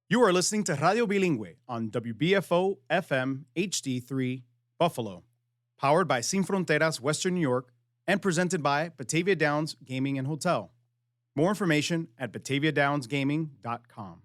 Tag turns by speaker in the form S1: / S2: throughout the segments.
S1: You are listening to Radio Bilingüe on WBFO FM HD3 Buffalo, powered by Sin Fronteras Western New York and presented by Batavia Downs Gaming and Hotel. More information at bataviadownsgaming.com.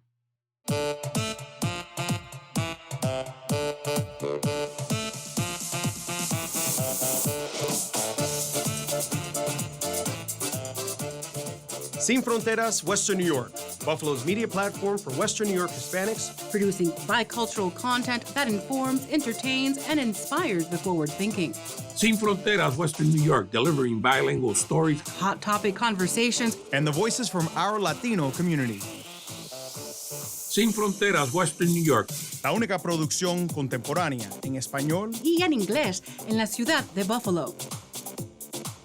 S1: Sin Fronteras Western New York, Buffalo's media platform for Western New York Hispanics,
S2: producing bicultural content that informs, entertains, and inspires the forward thinking.
S3: Sin Fronteras Western New York, delivering bilingual stories,
S2: hot topic conversations,
S1: and the voices from our Latino community.
S3: Sin Fronteras Western New York,
S1: la única producción contemporánea en español
S2: y en inglés en la ciudad de Buffalo.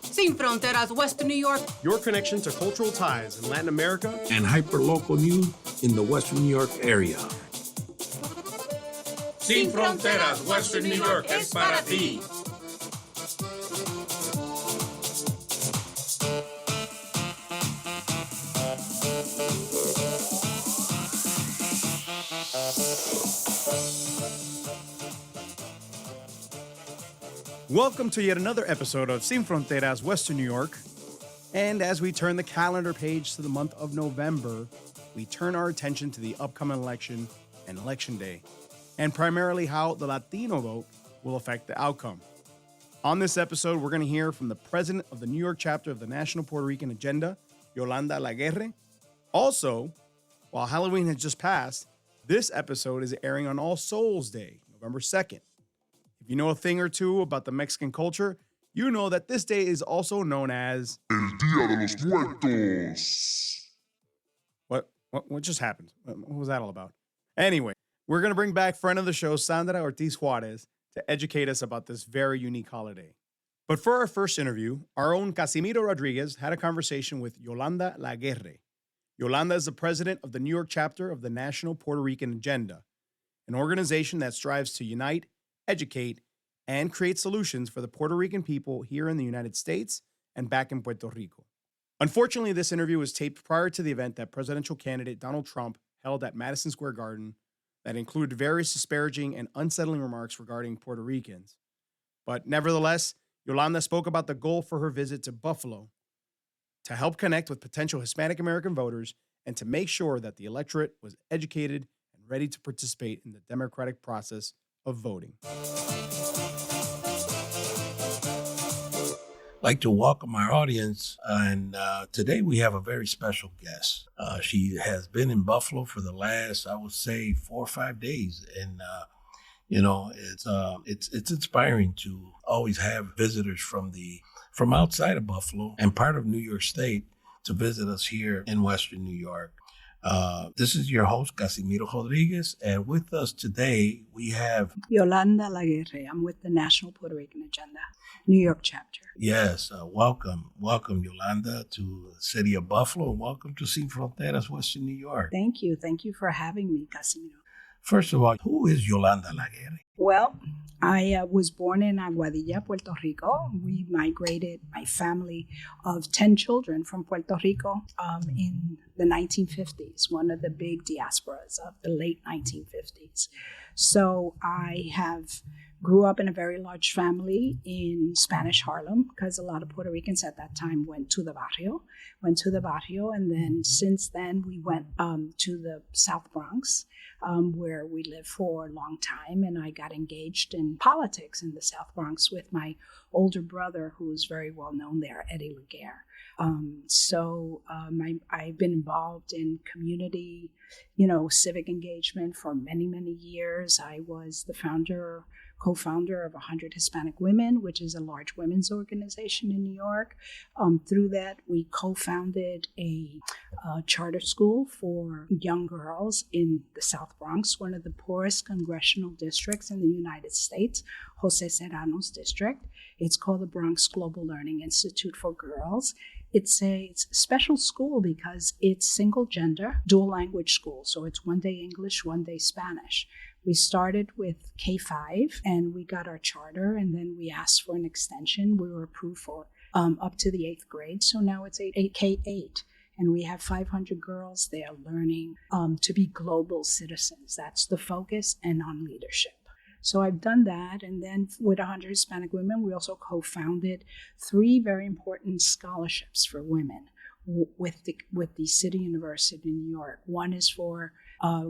S2: Sin Fronteras Western New York,
S1: your connection to cultural ties in Latin America
S3: and hyperlocal news in the Western New York area.
S4: Sin Fronteras Western New York es para ti.
S1: Welcome to yet another episode of Sin Fronteras Western New York. And as we turn the calendar page to the month of November, we turn our attention to the upcoming election and Election Day, and primarily how the Latino vote will affect the outcome. On this episode, we're going to hear from the president of the New York chapter of the National Puerto Rican Agenda, Yolanda LaGuerre. Also, while Halloween has just passed, this episode is airing on All Souls Day, November 2nd. If you know a thing or two about the Mexican culture, you know that this day is also known as
S5: El Día de los Muertos.
S1: What just happened? What was that all about? Anyway, we're going to bring back friend of the show, Sandra Ortiz-Juárez, to educate us about this very unique holiday. But for our first interview, our own Casimiro Rodríguez had a conversation with Yolanda LaGuerre. Yolanda is the president of the New York chapter of the National Puerto Rican Agenda, an organization that strives to unite, educate, and create solutions for the Puerto Rican people here in the United States and back in Puerto Rico. Unfortunately, this interview was taped prior to the event that presidential candidate Donald Trump held at Madison Square Garden that included various disparaging and unsettling remarks regarding Puerto Ricans. But nevertheless, Yolanda spoke about the goal for her visit to Buffalo to help connect with potential Hispanic American voters and to make sure that the electorate was educated and ready to participate in the democratic process of voting.
S3: I'd like to welcome our audience, and today we have a very special guest. She has been in Buffalo for the last, I would say, 4 or 5 days, and it's inspiring to always have visitors from outside of Buffalo and part of New York State to visit us here in Western New York. This is your host, Casimiro Rodríguez, and with us today, we have
S6: Yolanda LaGuerre. I'm with the National Puerto Rican Agenda, New York chapter.
S3: Yes, welcome, Yolanda, to the city of Buffalo, and welcome to Sin Fronteras, Western New York.
S6: Thank you for having me, Casimiro.
S3: First of all, who is Yolanda LaGuerre?
S6: Well, I was born in Aguadilla, Puerto Rico. We migrated, my family of 10 children from Puerto Rico in the 1950s, one of the big diasporas of the late 1950s. So I grew up in a very large family in Spanish Harlem because a lot of Puerto Ricans at that time went to the barrio. And then since then we went to the South Bronx, where we lived for a long time. And I got engaged in politics in the South Bronx with my older brother, who is very well known there, Eddie LaGuerre. I've been involved in community, civic engagement for many, many years. I was the co-founder of 100 Hispanic Women, which is a large women's organization in New York. Through that, we co-founded a charter school for young girls in the South Bronx, one of the poorest congressional districts in the United States, Jose Serrano's district. It's called the Bronx Global Learning Institute for Girls. It's a special school because it's single gender, dual language school. So it's one day English, one day Spanish. We started with K-5 and we got our charter, and then we asked for an extension. We were approved for up to the 8th grade. So now it's K-8. And we have 500 girls there learning to be global citizens. That's the focus, and on leadership. So I've done that. And then with 100 Hispanic women, we also co-founded 3 very important scholarships for women with the City University in New York. One is for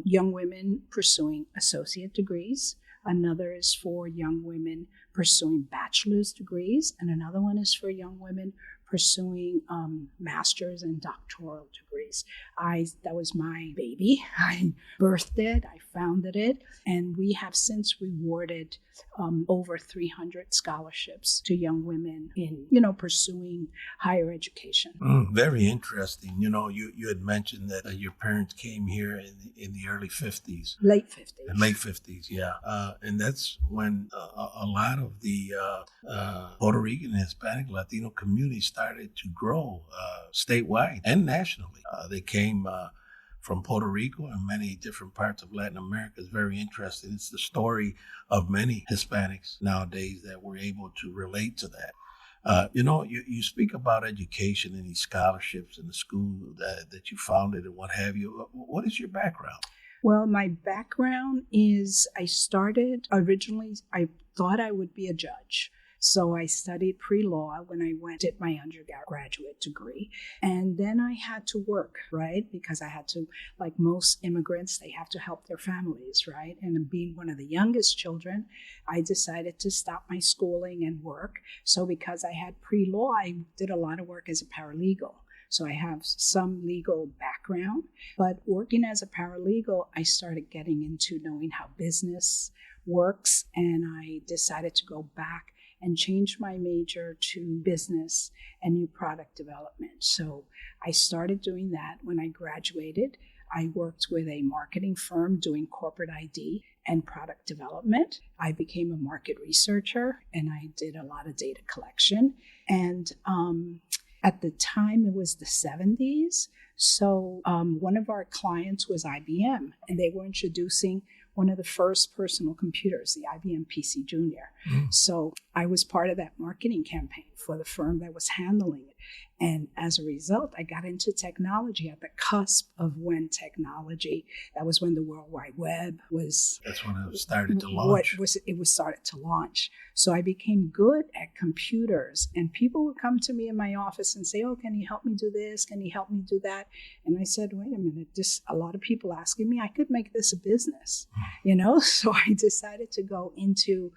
S6: young women pursuing associate degrees. Another is for young women pursuing bachelor's degrees. And another one is for young women pursuing master's and doctoral degrees. That was my baby. I birthed it, I founded it, and we have since rewarded over 300 scholarships to young women in, pursuing higher education.
S3: Very interesting. You had mentioned that your parents came here in the early 50s.
S6: Late 50s.
S3: Late 50s, yeah. And that's when a lot of the Puerto Rican and Hispanic Latino communities started to grow statewide and nationally. They came from Puerto Rico and many different parts of Latin America. It's very interesting. It's the story of many Hispanics nowadays that were able to relate to that. You speak about education and these scholarships in the school that you founded and what have you. What is your background?
S6: Well, my background is I thought I would be a judge. So I studied pre-law when I did my undergraduate degree. And then I had to work, right? Because I had to, like most immigrants, they have to help their families, right? And being one of the youngest children, I decided to stop my schooling and work. So because I had pre-law, I did a lot of work as a paralegal. So I have some legal background, but working as a paralegal, I started getting into knowing how business works. And I decided to go back and change my major to business and new product development. So I started doing that when I graduated. I worked with a marketing firm doing corporate ID and product development. I became a market researcher and I did a lot of data collection. And at the time, it was the 70s. So one of our clients was IBM, and they were introducing one of the first personal computers, the IBM PC Junior. So I was part of that marketing campaign for the firm that was handling it. And as a result, I got into technology at the cusp of when technology, that was when the World Wide Web was...
S3: That's when it started to launch.
S6: It was started to launch. So I became good at computers, and people would come to me in my office and say, oh, can you help me do this? Can you help me do that? And I said, wait a minute, a lot of people asking me, I could make this a business, So I decided to go into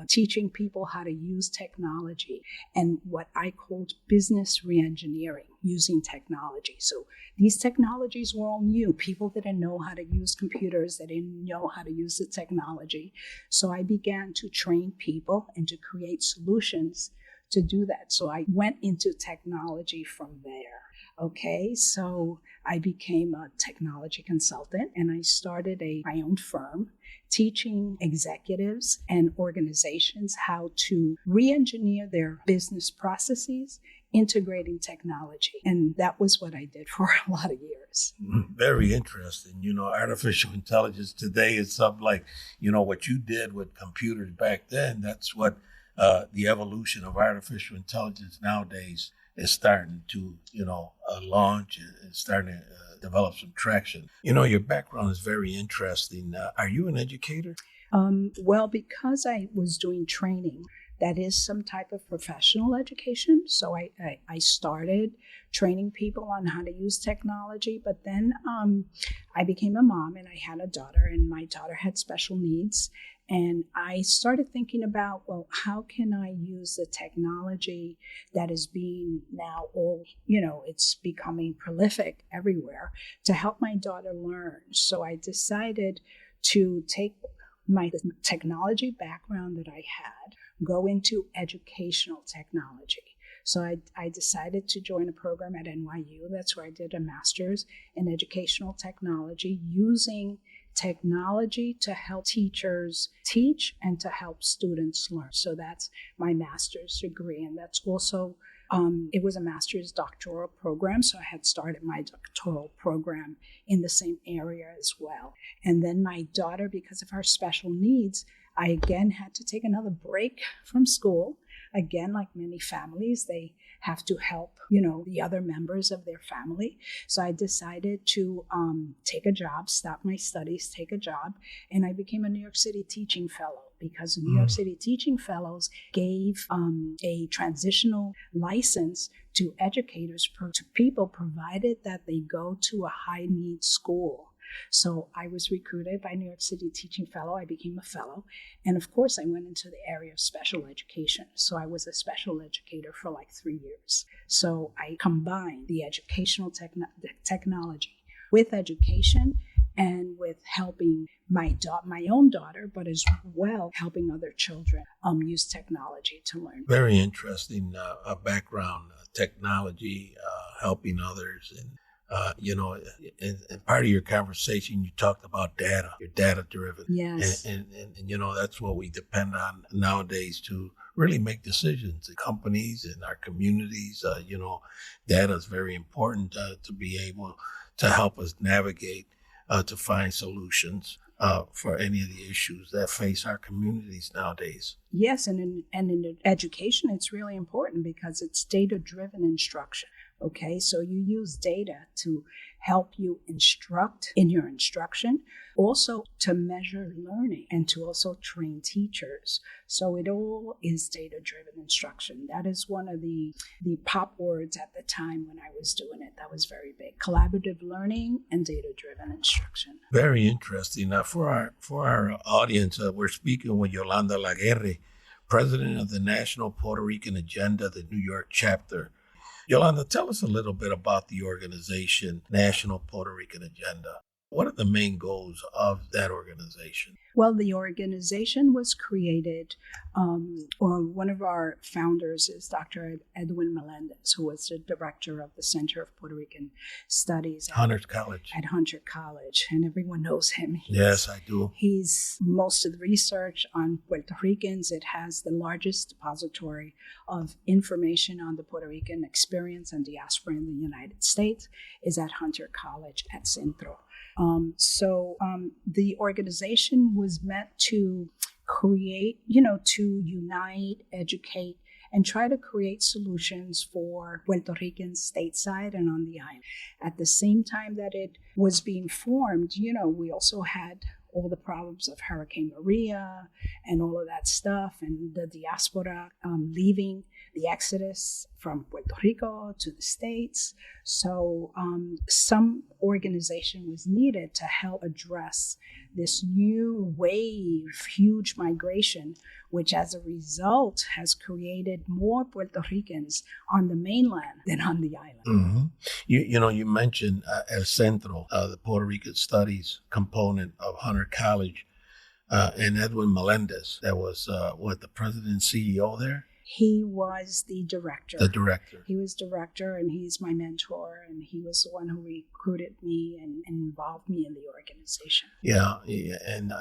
S6: teaching people how to use technology and what I called business reengineering using technology. So these technologies were all new. People didn't know how to use computers. They didn't know how to use the technology. So I began to train people and to create solutions to do that. So I went into technology from there. Okay, so I became a technology consultant and I started my own firm teaching executives and organizations how to re-engineer their business processes, integrating technology. And that was what I did for a lot of years.
S3: Very interesting. Artificial intelligence today is something like, what you did with computers back then. That's what the evolution of artificial intelligence nowadays is starting to, launch and starting to develop some traction. Your background is very interesting. Are you an educator?
S6: Well, because I was doing training, that is some type of professional education. So I started training people on how to use technology, but then I became a mom and I had a daughter, and my daughter had special needs. And I started thinking about, well, how can I use the technology that is being now it's becoming prolific everywhere to help my daughter learn. So I decided to take my technology background that I had, go into educational technology. So I decided to join a program at NYU. That's where I did a master's in educational technology, using technology to help teachers teach and to help students learn. So that's my master's degree. And that's also, it was a master's doctoral program. So I had started my doctoral program in the same area as well. And then my daughter, because of her special needs, I again had to take another break from school. Again, like many families, they have to help, the other members of their family. So I decided to take a job, stop my studies, take a job, and I became a New York City teaching fellow, because New York City teaching fellows gave a transitional license to educators, to people, provided that they go to a high needs school. So I was recruited by New York City teaching fellow. I became a fellow. And of course, I went into the area of special education. So I was a special educator for like 3 years. So I combined the educational technology with education and with helping my own daughter, but as well helping other children use technology to learn.
S3: Very interesting background, technology, helping others. And in part of your conversation, you talked about data. You're data-driven.
S6: Yes.
S3: And that's what we depend on nowadays to really make decisions in companies, in our communities. Data is very important to be able to help us navigate, to find solutions for any of the issues that face our communities nowadays.
S6: Yes, and in education, it's really important because it's data-driven instruction. Okay, so you use data to help you instruct in your instruction, also to measure learning and to also train teachers. So it all is data-driven instruction. That is one of the pop words at the time when I was doing it. That was very big. Collaborative learning and data-driven instruction.
S3: Very interesting. Now, for our audience, we're speaking with Yolanda LaGuerre, president of the National Puerto Rican Agenda, the New York chapter. Yolanda, tell us a little bit about the organization, National Puerto Rican Agenda. What are the main goals of that organization?
S6: Well, the organization was created, one of our founders is Dr. Edwin Melendez, who was the director of the Center of Puerto Rican Studies
S3: At Hunter College,
S6: and everyone knows him.
S3: Yes, I do.
S6: He's most of the research on Puerto Ricans. It has the largest depository of information on the Puerto Rican experience and diaspora in the United States is at Hunter College at Centro. The organization was meant to create, to unite, educate, and try to create solutions for Puerto Ricans stateside and on the island. At the same time that it was being formed, we also had all the problems of Hurricane Maria and all of that stuff, and the diaspora leaving, the exodus from Puerto Rico to the States. So some organization was needed to help address this new wave, huge migration, which as a result has created more Puerto Ricans on the mainland than on the island.
S3: Mm-hmm. You mentioned El Centro, the Puerto Rican Studies component of Hunter College, and Edwin Melendez, that was the president and CEO there?
S6: He was the director.
S3: The director.
S6: He was director, and he's my mentor, and he was the one who recruited me and involved me in the organization.
S3: Yeah, and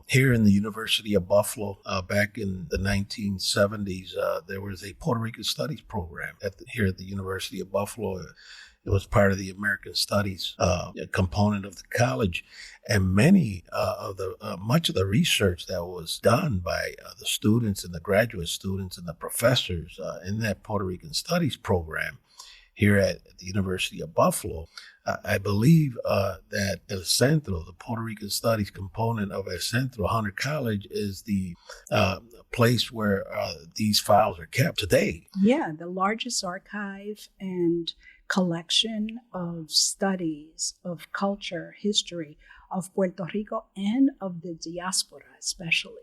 S3: here in the University of Buffalo, back in the 1970s, there was a Puerto Rican Studies program here at the University of Buffalo. It was part of the American Studies component of the college, and much of the research that was done by the students and the graduate students and the professors in that Puerto Rican Studies program here at the University of Buffalo. I believe that El Centro, the Puerto Rican Studies component of El Centro, Hunter College, is the place where these files are kept today.
S6: Yeah, the largest archive and collection of studies of culture, history of Puerto Rico and of the diaspora especially,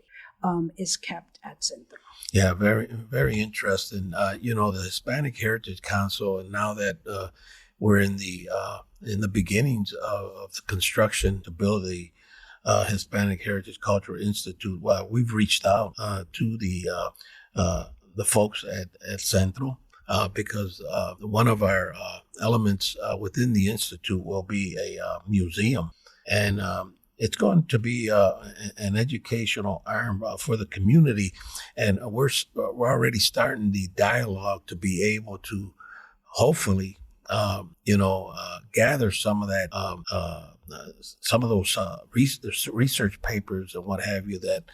S6: is kept at Centro.
S3: Yeah, very, very interesting. The Hispanic Heritage Council, and now that we're in the beginnings of the construction to build the Hispanic Heritage Cultural Institute, we've reached out to the folks at Centro. Because one of our elements within the Institute will be a museum. And it's going to be an educational arm for the community. And we're already starting the dialogue to be able to hopefully, gather some of that, some of those research papers and what have you that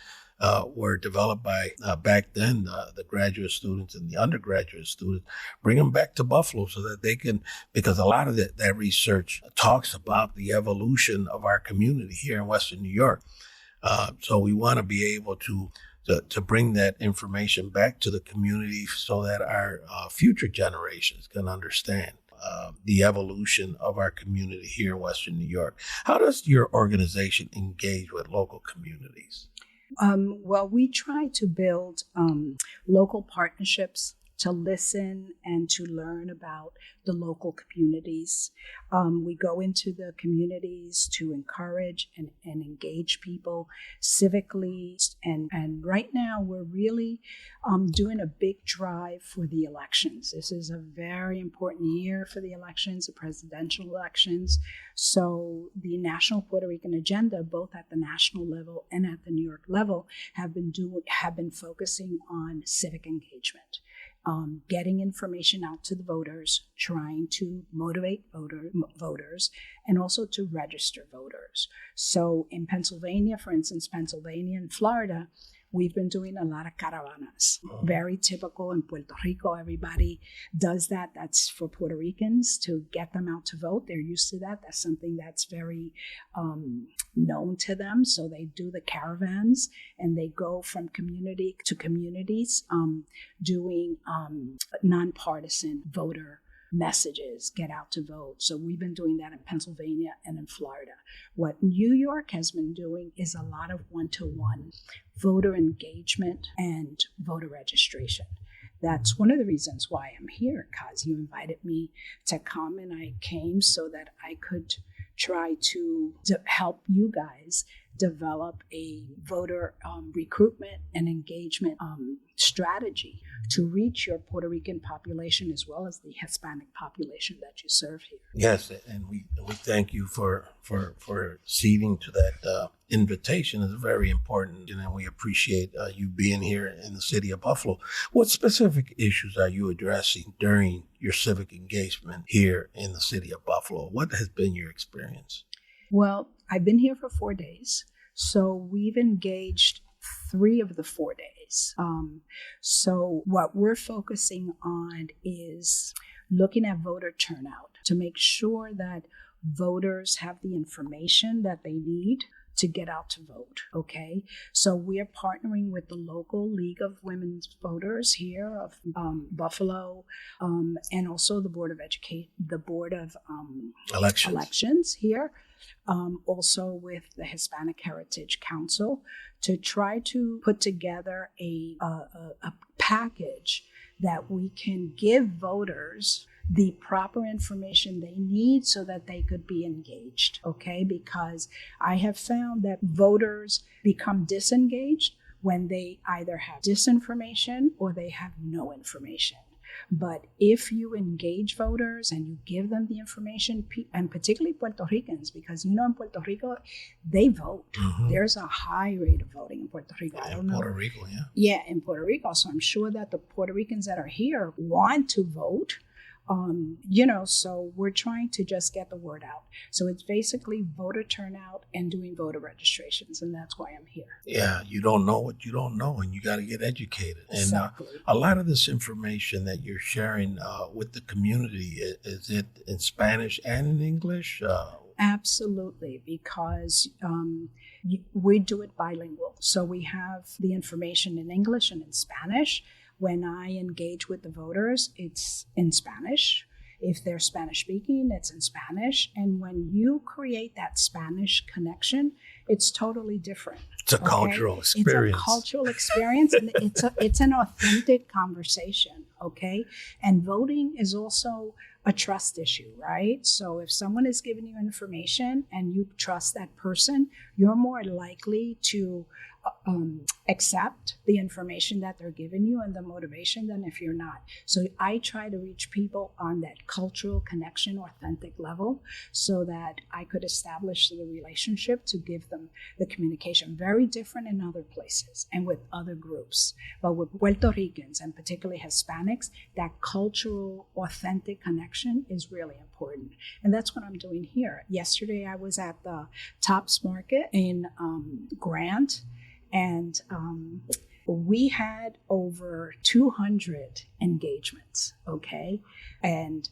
S3: were developed by back then the graduate students and the undergraduate students. Bring them back to Buffalo so that they can, because a lot of that research talks about the evolution of our community here in Western New York. So we want to be able to bring that information back to the community so that our future generations can understand the evolution of our community here in Western New York. How does your organization engage with local communities?
S6: Well, we try to build local partnerships to listen and to learn about the local communities. We go into the communities to encourage and engage people civically. And right now we're really doing a big drive for the elections. This is a very important year for the elections, the presidential elections. So the National Puerto Rican Agenda, both at the national level and at the New York level, have been focusing on civic engagement. Getting information out to the voters, trying to motivate voters, and also to register voters. So in Pennsylvania, for instance, Pennsylvania and Florida, we've been doing a lot of caravanas. Very typical in Puerto Rico. Everybody does that. That's for Puerto Ricans to get them out to vote. They're used to that. That's something that's very known to them. So they do the caravans and they go from community to communities doing nonpartisan voter messages, get out to vote. So we've been doing that in Pennsylvania and in Florida. What New York has been doing is a lot of one-to-one voter engagement and voter registration. That's one of the reasons why I'm here, because you invited me to come and I came so that I could try to help you guys develop a voter recruitment and engagement strategy to reach your Puerto Rican population as well as the Hispanic population that you serve here.
S3: Yes, and we thank you for ceding to that invitation. It's very important, and we appreciate you being here in the city of Buffalo. What specific issues are you addressing during your civic engagement here in the city of Buffalo? What has been your experience?
S6: Well, I've been here for 4 days, so we've engaged 3 of the 4 days. So what we're focusing on is looking at voter turnout to make sure that voters have the information that they need to get out to vote, okay? So we're partnering with the local League of Women's Voters here of Buffalo, and also the Board of Elections here, also with the Hispanic Heritage Council, to try to put together a package that we can give voters the proper information they need so that they could be engaged, okay? Because I have found that voters become disengaged when they either have disinformation or they have no information. But if you engage voters and you give them the information, and particularly Puerto Ricans, because in Puerto Rico, they vote. Mm-hmm. There's a high rate of voting in Puerto Rico. I don't know.
S3: Puerto Rico, yeah.
S6: Yeah, in Puerto Rico. So I'm sure that the Puerto Ricans that are here want to vote. So we're trying to just get the word out. So it's basically voter turnout and doing voter registrations, and that's why I'm here.
S3: Yeah, you don't know what you don't know, and you got to get educated. And
S6: exactly.
S3: A lot of this information that you're sharing with the community, is it in Spanish and in English?
S6: Absolutely, because we do it bilingual. So we have the information in English and in Spanish. When I engage with the voters, it's in Spanish. If they're Spanish speaking, it's in Spanish. And when you create that Spanish connection, it's totally different.
S3: It's a cultural experience.
S6: It's a cultural experience, and it's an authentic conversation, okay? And voting is also a trust issue, right? So if someone is giving you information and you trust that person, you're more likely to accept the information that they're giving you and the motivation than if you're not. So I try to reach people on that cultural connection, authentic level, so that I could establish the relationship to give them the communication. Very different in other places and with other groups. But with Puerto Ricans and particularly Hispanics, that cultural, authentic connection is really important. And that's what I'm doing here. Yesterday, I was at the Tops Market in Grant, And we had over 200 engagements, okay? And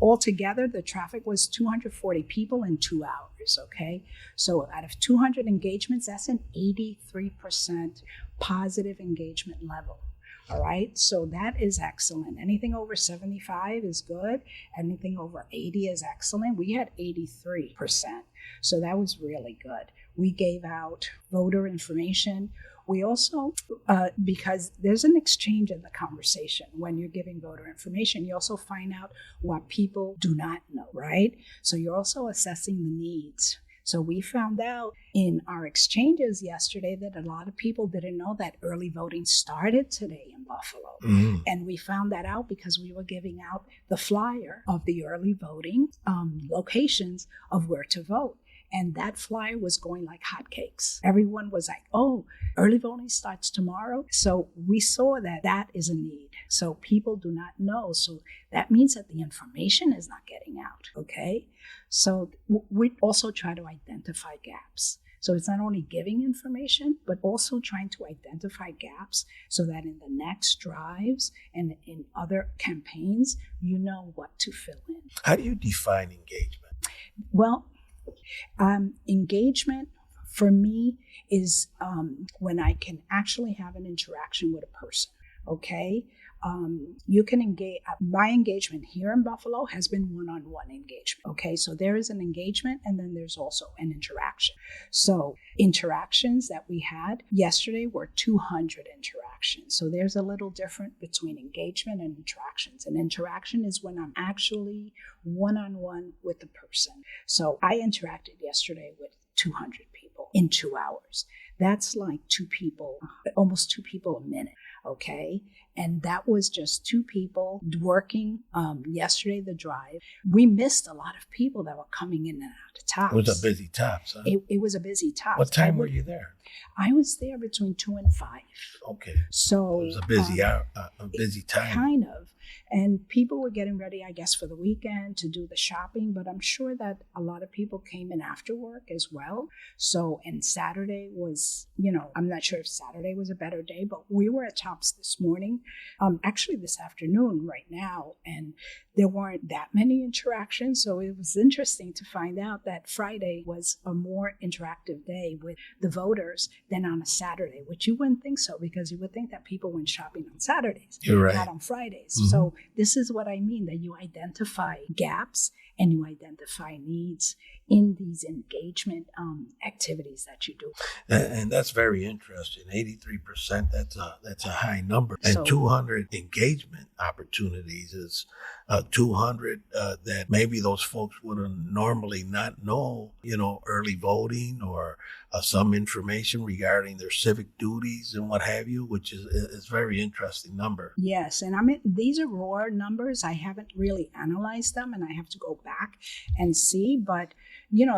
S6: altogether, the traffic was 240 people in 2 hours, okay? So out of 200 engagements, that's an 83% positive engagement level. All right, so that is excellent. Anything over 75 is good. Anything over 80 is excellent. We had 83%, so that was really good. We gave out voter information. We also, because there's an exchange in the conversation when you're giving voter information, you also find out what people do not know, right? So you're also assessing the needs. So we found out in our exchanges yesterday that a lot of people didn't know that early voting started today in Buffalo. Mm-hmm. And we found that out because we were giving out the flyer of the early voting locations of where to vote. And that flyer was going like hotcakes. Everyone was like, oh, early voting starts tomorrow. So we saw that that is a need. So people do not know. So that means that the information is not getting out, okay? So we also try to identify gaps. So it's not only giving information, but also trying to identify gaps so that in the next drives and in other campaigns, you know what to fill in.
S3: How do you define engagement?
S6: Well, engagement for me is when I can actually have an interaction with a person, okay? You can engage. My engagement here in Buffalo has been one-on-one engagement, okay? So there is an engagement and then there's also an interaction. So interactions that we had yesterday were 200 interactions. So there's a little difference between engagement and interactions. An interaction is when I'm actually one-on-one with the person. So I interacted yesterday with 200 people in 2 hours. That's like 2 people, almost 2 people a minute, okay? And that was just 2 people working yesterday, the drive. We missed a lot of people that were coming in and out of Tops.
S3: It was a busy Tops, huh?
S6: It was a busy Tops.
S3: What time were you there?
S6: I was there between 2 and 5.
S3: Okay.
S6: So
S3: it was a busy hour, a busy time.
S6: Kind of. And people were getting ready, I guess, for the weekend to do the shopping, but I'm sure that a lot of people came in after work as well. So, and Saturday was, I'm not sure if Saturday was a better day, but we were at Tops this morning, actually this afternoon right now, and there weren't that many interactions. So it was interesting to find out that Friday was a more interactive day with the voters than on a Saturday, which you wouldn't think so, because you would think that people went shopping on Saturdays,
S3: You're right.
S6: not on Fridays.
S3: Mm-hmm.
S6: So this is what I mean, that you identify gaps and you identify needs in these engagement activities that you do.
S3: And that's very interesting. 83%, that's a high number. And
S6: So-
S3: 200 engagement opportunities is 200 that maybe those folks would normally not know, early voting or some information regarding their civic duties and what have you, which is a very interesting number.
S6: Yes, and I mean, these are raw numbers. I haven't really analyzed them, and I have to go back and see. But,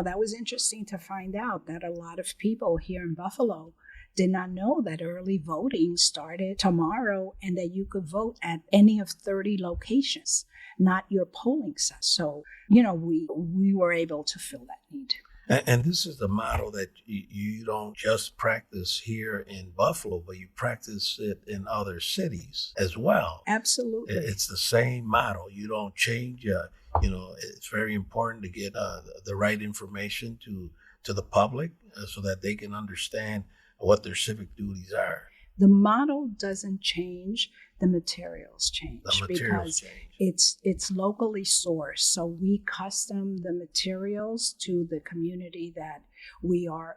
S6: that was interesting to find out that a lot of people here in Buffalo did not know that early voting started tomorrow and that you could vote at any of 30 locations, not your polling site. So, we were able to fill that need.
S3: And this is the model that you don't just practice here in Buffalo, but you practice it in other cities as well.
S6: Absolutely.
S3: It's the same model. You don't change. It's very important to get the right information to the public so that they can understand what their civic duties are.
S6: The model doesn't change, the materials change.
S3: The materials
S6: because
S3: change.
S6: it's locally sourced. So we custom the materials to the community that we are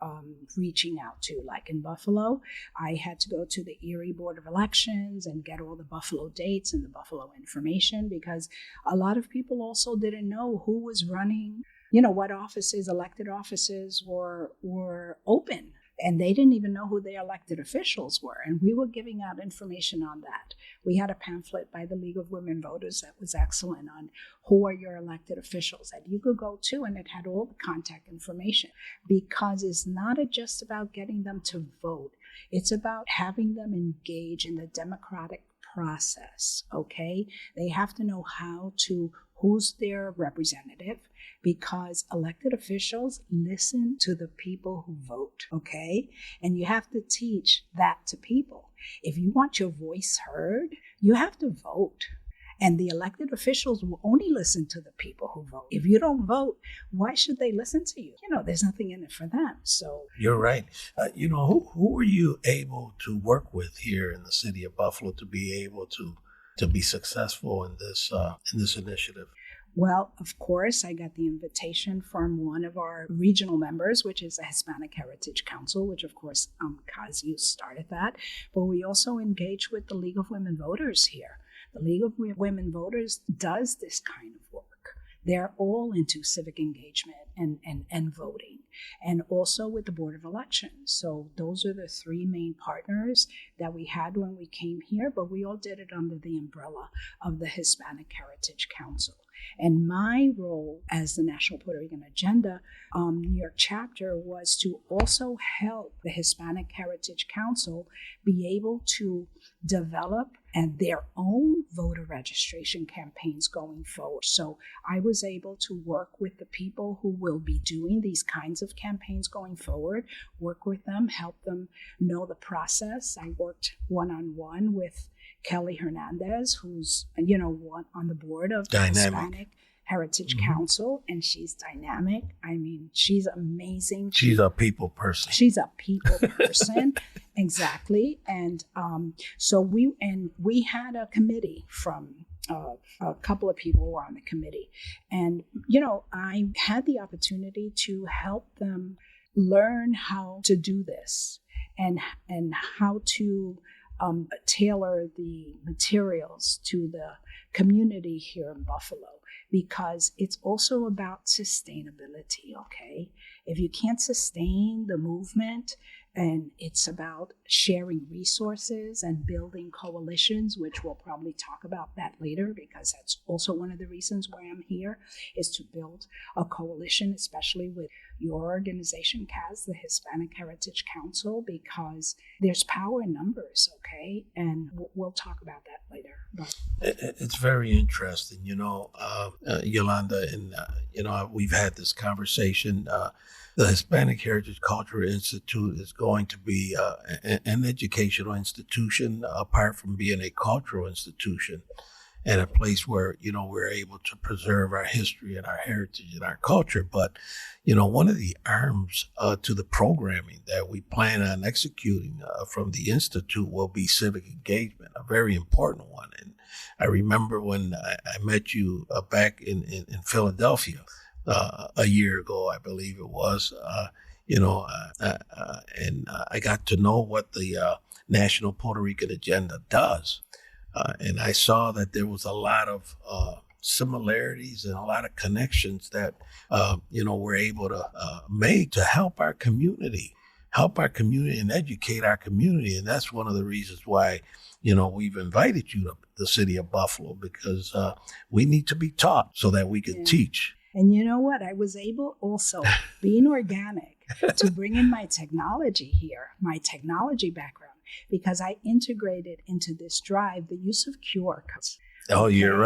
S6: reaching out to. Like in Buffalo, I had to go to the Erie Board of Elections and get all the Buffalo dates and the Buffalo information, because a lot of people also didn't know who was running, what offices, elected offices were open. And they didn't even know who their elected officials were. And we were giving out information on that. We had a pamphlet by the League of Women Voters that was excellent on who are your elected officials that you could go to, and it had all the contact information, because it's not just about getting them to vote. It's about having them engage in the democratic process, okay? They have to know how to who's their representative, because elected officials listen to the people who vote, okay? And you have to teach that to people. If you want your voice heard, you have to vote. And the elected officials will only listen to the people who vote. If you don't vote, why should they listen to you? There's nothing in it for them. So
S3: you're right. Who were you able to work with here in the city of Buffalo to be able to be successful in this initiative?
S6: Well, of course, I got the invitation from one of our regional members, which is the Hispanic Heritage Council, which, of course, Casu started that. But we also engaged with the League of Women Voters here. The League of Women Voters does this kind of work. They're all into civic engagement and voting, and also with the Board of Elections. So those are the three main partners that we had when we came here, but we all did it under the umbrella of the Hispanic Heritage Council. And my role as the National Puerto Rican Agenda New York chapter was to also help the Hispanic Heritage Council be able to develop their own voter registration campaigns going forward. So I was able to work with the people who will be doing these kinds of campaigns going forward, work with them, help them know the process. I worked one-on-one with Kelly Hernandez, who's, on the board of the Hispanic Heritage Council, and she's dynamic. I mean, she's amazing.
S3: She's a people person.
S6: She's a people person, exactly. And so we had a committee from a couple of people who were on the committee, and I had the opportunity to help them learn how to do this and how to tailor the materials to the community here in Buffalo, because it's also about sustainability, okay? If you can't sustain the movement, and it's about sharing resources and building coalitions, which we'll probably talk about that later, because that's also one of the reasons why I'm here, is to build a coalition, especially with your organization, Kaz, the Hispanic Heritage Council, because there's power in numbers, okay? And we'll talk about that later. But
S3: it's very interesting, Yolanda, and, we've had this conversation. The Hispanic Heritage Cultural Institute is going to be an educational institution, apart from being a cultural institution, and a place where, we're able to preserve our history and our heritage and our culture. But, one of the arms to the programming that we plan on executing from the Institute will be civic engagement, a very important one. And I remember when I met you back in Philadelphia, a year ago, I believe it was, and I got to know what the National Puerto Rican Agenda does. And I saw that there was a lot of similarities and a lot of connections that, we're able to make to help our community and educate our community. And that's one of the reasons why, we've invited you to the city of Buffalo, because we need to be taught so that we can teach.
S6: And you know what? I was able also, being organic, to bring in my technology here, my technology background, because I integrated into this drive the use of QR codes.
S3: Oh, okay? You're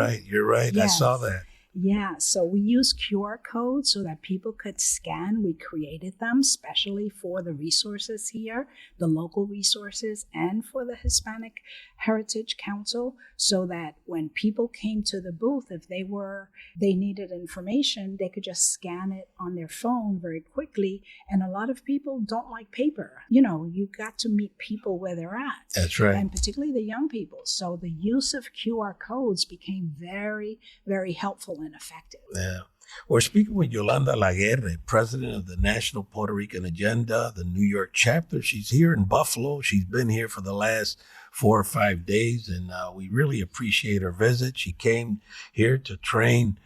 S3: right. Yes. I saw that.
S6: Yeah, so we use QR codes so that people could scan. We created them specially for the resources here, the local resources, and for the Hispanic Heritage Council, so that when people came to the booth, if they needed information, they could just scan it on their phone very quickly. And a lot of people don't like paper. You got to meet people where they're at.
S3: That's right.
S6: And particularly the young people. So the use of QR codes became very, very helpful and effective.
S3: Yeah. We're speaking with Yolanda LaGuerre, president of the National Puerto Rican Agenda, the New York chapter. She's here in Buffalo. She's been here for the last 4 or 5 days, and we really appreciate her visit. She came here to train,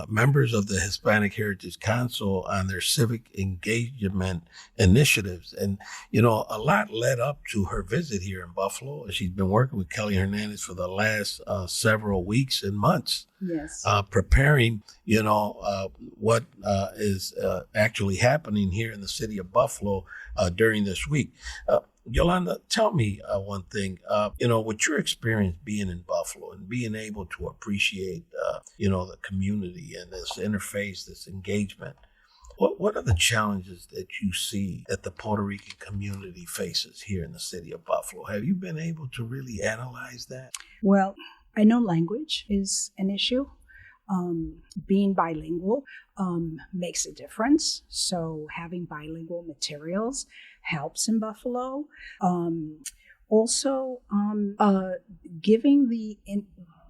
S3: members of the Hispanic Heritage Council on their civic engagement initiatives. And, a lot led up to her visit here in Buffalo. She's been working with Kelly Hernandez for the last several weeks and months
S6: Yes.
S3: preparing, what is actually happening here in the city of Buffalo during this week. Yolanda, tell me one thing, with your experience being in Buffalo and being able to appreciate, the community and this interface, this engagement, what are the challenges that you see that the Puerto Rican community faces here in the city of Buffalo? Have you been able to really analyze that?
S6: Well, I know language is an issue. Being bilingual makes a difference. So having bilingual materials helps in Buffalo. Also,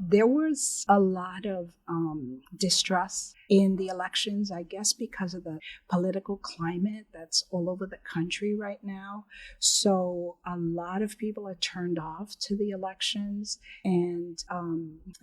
S6: there was a lot of distrust in the elections, I guess, because of the political climate that's all over the country right now. So a lot of people are turned off to the elections, and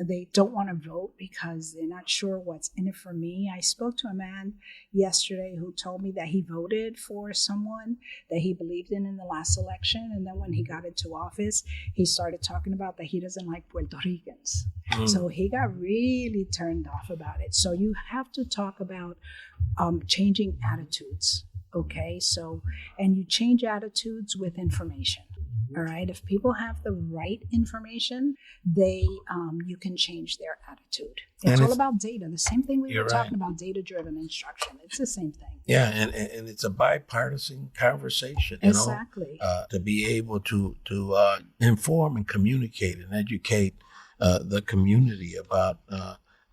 S6: they don't want to vote because they're not sure what's in it for me. I spoke to a man yesterday who told me that he voted for someone that he believed in the last election, and then when he got into office, he started talking about that he doesn't like Puerto Ricans. So he got really turned off about it. So you have to talk about changing attitudes, okay? So, and you change attitudes with information, all right? If people have the right information, you can change their attitude. It's all about data. The same thing we were talking about, data-driven instruction. It's the same thing.
S3: Yeah, and it's a bipartisan conversation,
S6: exactly.
S3: To be able to inform and communicate and educate the community about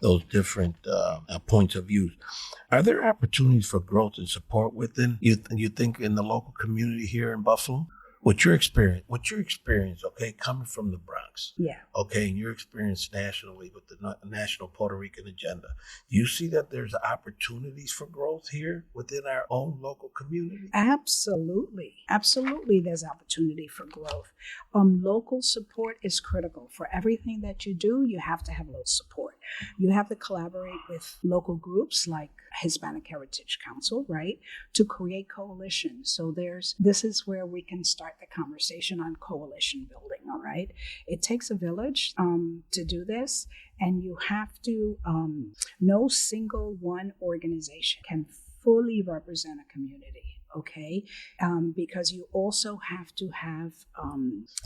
S3: those different points of view. Are there opportunities for growth and support within you think in the local community here in Buffalo? What's your experience, okay, coming from the Bronx?
S6: Yeah.
S3: Okay, and your experience nationally with the National Puerto Rican Agenda. Do you see that there's opportunities for growth here within our own local community?
S6: Absolutely. Absolutely, there's opportunity for growth. Local support is critical. For everything that you do, you have to have local support. You have to collaborate with local groups like Hispanic Heritage Council, right, to create coalitions. So this is where we can start the conversation on coalition building, all right? It takes a village to do this, and you have to, no single one organization can fully represent a community, okay? Because you also have to have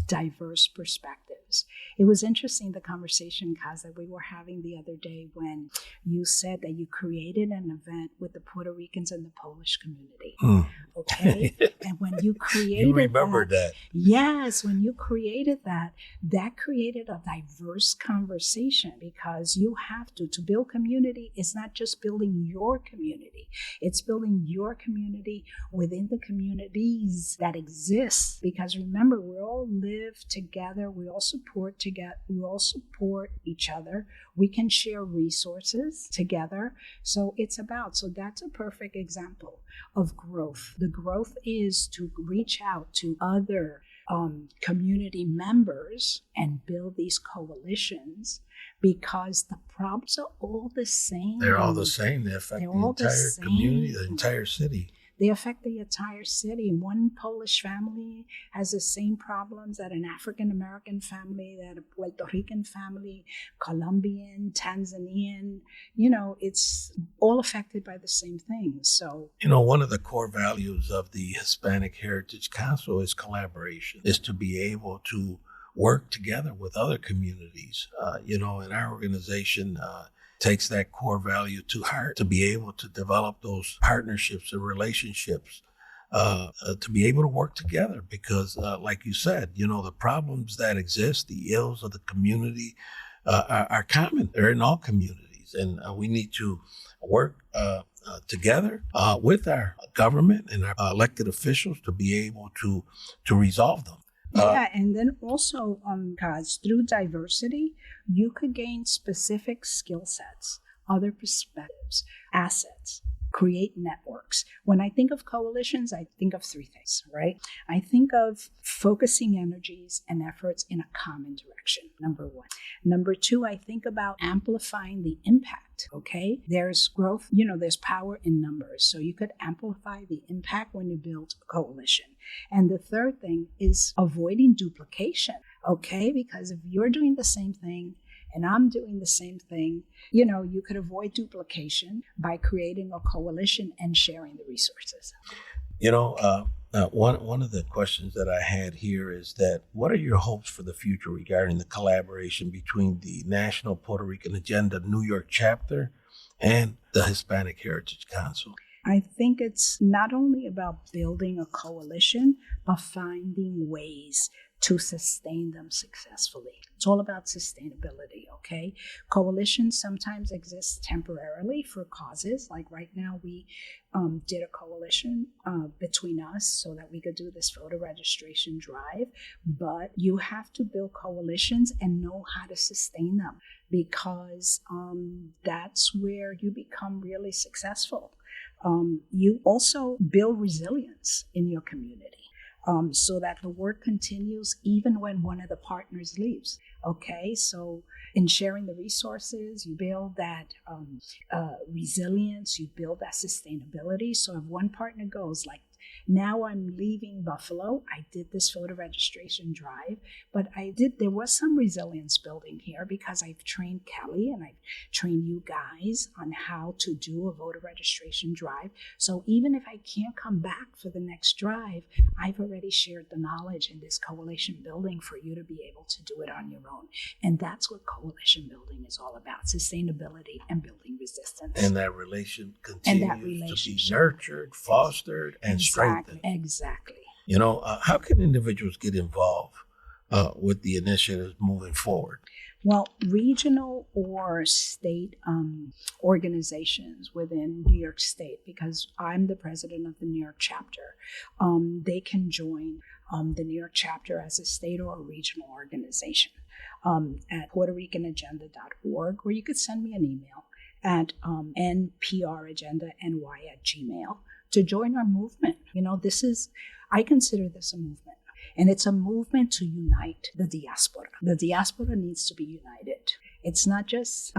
S6: diverse perspectives. It was interesting, the conversation, Kaz, that we were having the other day when you said that you created an event with the Puerto Ricans and the Polish community, okay? And when you created
S3: you remembered that.
S6: Yes, when you created that created a diverse conversation, because you have to build community. It's not just building your community. It's building your community within the communities that exist. Because remember, we all live together. We all support together. We all support each other. We can share resources together. So that's a perfect example of growth. The growth is to reach out to other community members and build these coalitions, because the problems are all the same.
S3: They're all the same. They affect the entire community, the entire city.
S6: They affect the entire city. One Polish family has the same problems that an African-American family, that a Puerto Rican family, Colombian, Tanzanian, it's all affected by the same things. So,
S3: one of the core values of the Hispanic Heritage Council is collaboration, is to be able to work together with other communities. And our organization takes that core value to heart, to be able to develop those partnerships and relationships, to be able to work together. Because like you said, the problems that exist, the ills of the community are common. They're in all communities. And we need to work together with our government and our elected officials to be able to resolve them.
S6: And then also, guys, through diversity, you could gain specific skill sets, other perspectives, assets, create networks. When I think of coalitions, I think of three things, right? I think of focusing energies and efforts in a common direction, number one. Number two, I think about amplifying the impact, okay? There's growth, there's power in numbers. So you could amplify the impact when you build a coalition. And the third thing is avoiding duplication, okay? Because if you're doing the same thing And I'm doing the same thing. You know, you could avoid duplication by creating a coalition and sharing the resources.
S3: You know, one of the questions that I had here is that what are your hopes for the future regarding the collaboration between the National Puerto Rican Agenda New York chapter and the Hispanic Heritage Council?
S6: I think it's not only about building a coalition, but finding ways to sustain them successfully. It's all about sustainability, okay? Coalitions sometimes exist temporarily for causes. Like right now, we did a coalition between us so that we could do this voter registration drive. But you have to build coalitions and know how to sustain them, because that's where you become really successful. You also build resilience in your community. So that the work continues even when one of the partners leaves. Okay, so in sharing the resources, you build that resilience, you build that sustainability. So if one partner goes, like now I'm leaving Buffalo, I did this voter registration drive, but there was some resilience building here because I've trained Kelly and I've trained you guys on how to do a voter registration drive. So even if I can't come back for the next drive, I've already shared the knowledge in this coalition building for you to be able to do it on your own. And that's what coalition building is all about, sustainability and building resistance.
S3: And that relation continues to be nurtured, fostered, and strengthened.
S6: Exactly.
S3: You know, how can individuals get involved with the initiatives moving forward?
S6: Well, regional or state organizations within New York State, because I'm the president of the New York chapter, they can join the New York chapter as a state or a regional organization at PuertoRicanAgenda.org, or you could send me an email at npragendany@gmail to join our movement. You know, I consider this a movement. And it's a movement to unite the diaspora. The diaspora needs to be united. It's not just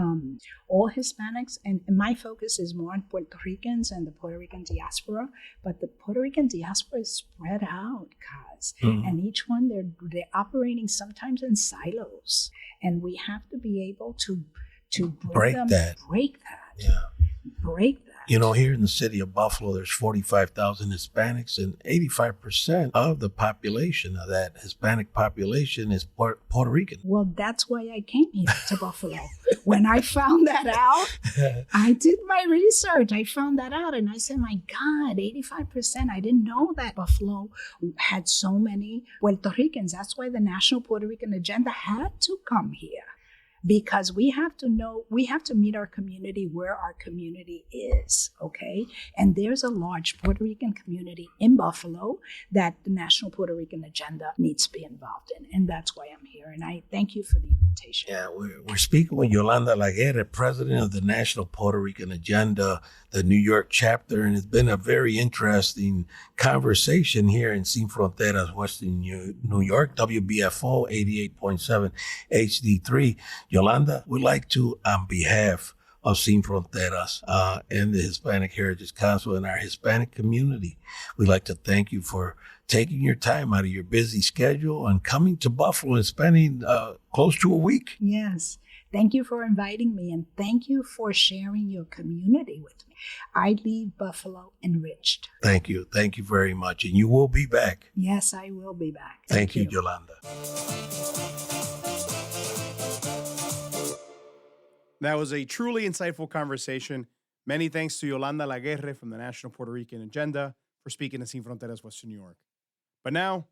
S6: all Hispanics, and my focus is more on Puerto Ricans and the Puerto Rican diaspora, but the Puerto Rican diaspora is spread out, guys. Mm-hmm. And each one, they're operating sometimes in silos. And we have to be able to break that. Yeah. Break that.
S3: You know, here in the city of Buffalo, there's 45,000 Hispanics, and 85% of the population of that Hispanic population is Puerto Rican.
S6: Well, that's why I came here to Buffalo. When I found that out, I did my research. I found that out, and I said, my God, 85%. I didn't know that Buffalo had so many Puerto Ricans. That's why the National Puerto Rican Agenda had to come here. Because we have to meet our community where our community is, okay? And there's a large Puerto Rican community in Buffalo that the National Puerto Rican Agenda needs to be involved in. And that's why I'm here. And I thank you for the invitation.
S3: Yeah, we're speaking with Yolanda LaGuerre, president of the National Puerto Rican Agenda, the New York chapter. And it's been a very interesting conversation here in Sin Fronteras, Western New York, WBFO 88.7 HD3. Yolanda, we'd like to, on behalf of Sin Fronteras and the Hispanic Heritage Council and our Hispanic community, we'd like to thank you for taking your time out of your busy schedule and coming to Buffalo and spending close to a week.
S6: Yes. Thank you for inviting me, and thank you for sharing your community with me. I leave Buffalo enriched.
S3: Thank you. Thank you very much. And you will be back.
S6: Yes, I will be back.
S3: Thank you, Yolanda.
S1: That was a truly insightful conversation. Many thanks to Yolanda LaGuerre from the National Puerto Rican Agenda for speaking to Sin Fronteras, Western New York. But now,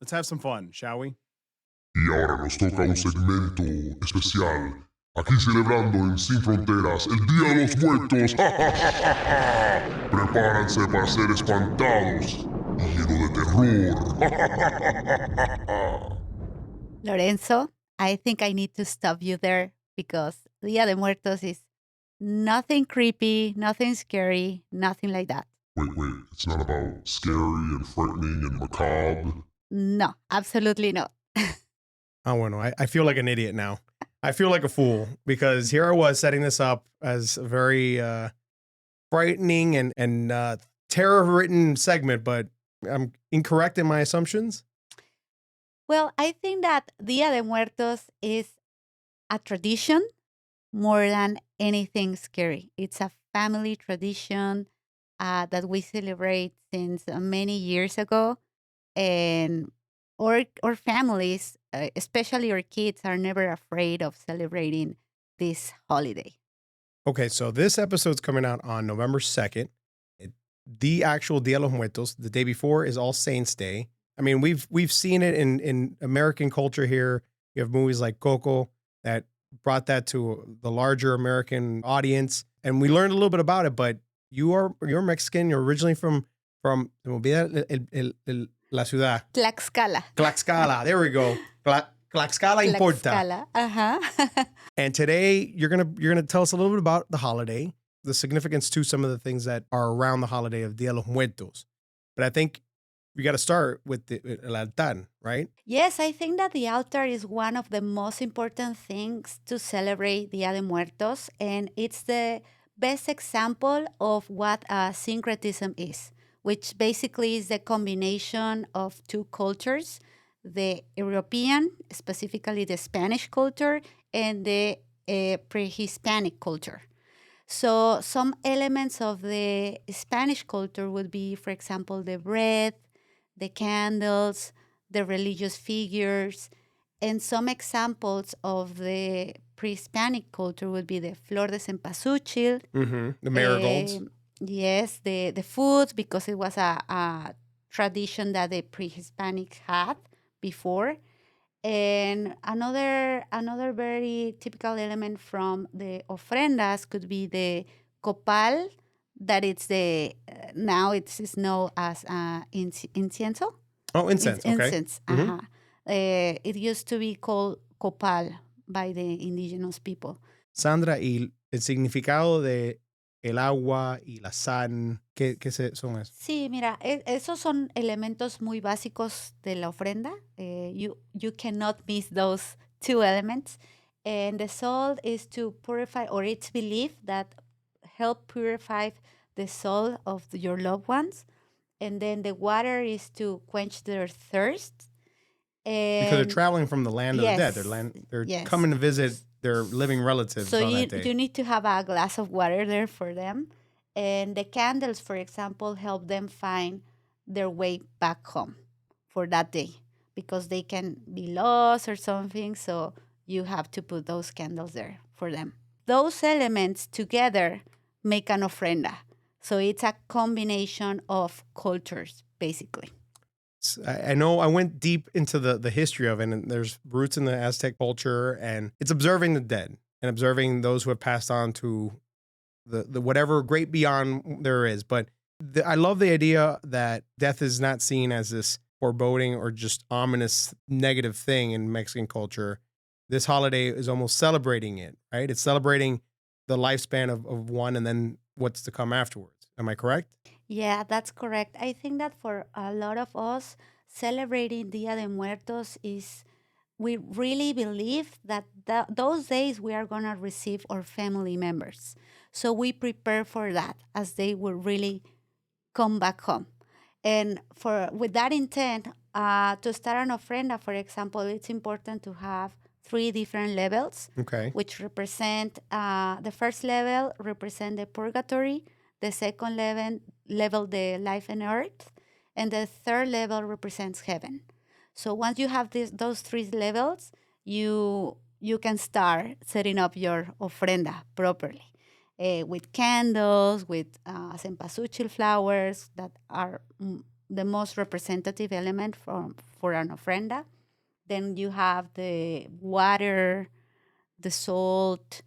S1: let's have some fun, shall we?
S5: Y ahora nos toca un segmento especial. Aquí celebrando en Sin Fronteras el Día de los Muertos. Prepárense para ser espantados y lleno de terror.
S7: Lorenzo, I think I need to stop you there because Dia de Muertos is nothing creepy, nothing scary, nothing like that.
S5: Wait, it's not about scary and frightening and macabre?
S7: No, absolutely not.
S8: Oh, bueno, I feel like an idiot now. I feel like a fool because here I was setting this up as a very frightening and terror-written segment, but I'm incorrect in my assumptions?
S7: Well, I think that Dia de Muertos is a tradition more than anything scary. It's a family tradition that we celebrate since many years ago, and our families, especially our kids, are never afraid of celebrating this holiday.
S8: Okay, so this episode's coming out on November 2nd. The actual Dia de los Muertos, the day before, is All Saints Day. I mean, we've seen it in American culture here. You have movies like Coco that brought that to the larger American audience, and we learned a little bit about it. But you're Mexican. You're originally from se me olvida la ciudad.
S7: Tlaxcala.
S8: Tlaxcala. There we go. Tlaxcala importa.
S7: Tlaxcala. Uh-huh.
S8: And today you're gonna tell us a little bit about the holiday, the significance to some of the things that are around the holiday of Dia de los Muertos. But I think we got to start with el altar, right?
S7: Yes, I think that the altar is one of the most important things to celebrate Dia de Muertos, and it's the best example of what syncretism is, which basically is the combination of two cultures, the European, specifically the Spanish culture, and the pre-Hispanic culture. So some elements of the Spanish culture would be, for example, the bread, the candles, the religious figures, and some examples of the pre-Hispanic culture would be the flor de cempasúchil.
S8: Mm-hmm. The marigolds.
S7: Yes, the food, because it was a tradition that the pre-Hispanic had before. And another very typical element from the ofrendas could be the copal, that it's the now it's known as incienso.
S8: Oh, incense. Okay.
S7: Incense.
S8: Mm-hmm.
S7: Uh-huh. It used to be called copal by the indigenous people.
S8: Sandra, y el significado de el agua y la sal, ¿qué son esos?
S7: Sí, mira, esos son elementos muy básicos de la ofrenda. You cannot miss those two elements. And the salt is to purify, or it's believed that help purify the soul of your loved ones. And then the water is to quench their thirst. And
S8: Because they're traveling from the land of the dead. They're
S7: yes.
S8: coming to visit their living relatives
S7: So
S8: on that day.
S7: you need to have a glass of water there for them. And the candles, for example, help them find their way back home for that day, because they can be lost or something. So you have to put those candles there for them. Those elements together make an ofrenda. So it's a combination of cultures, basically.
S8: I know I went deep into the history of it, and there's roots in the Aztec culture, and it's observing the dead and observing those who have passed on to the whatever great beyond there is. But I love the idea that death is not seen as this foreboding or just ominous negative thing in Mexican culture. This holiday is almost celebrating it, right? It's celebrating the lifespan of one and then what's to come afterwards. Am I correct?
S7: Yeah, that's correct. I think that for a lot of us, celebrating Dia de Muertos is, we really believe that those days we are going to receive our family members. So we prepare for that, as they will really come back home. And with that intent, to start an ofrenda, for example, it's important to have 3 different levels,
S8: Okay.
S7: which represent, the first level represent the purgatory, the second level the life on earth, and the third level represents heaven. So once you have those 3 levels, you can start setting up your ofrenda properly, with candles, with cempasúchil flowers that are the most representative element for an ofrenda. Then you have the water, the salt,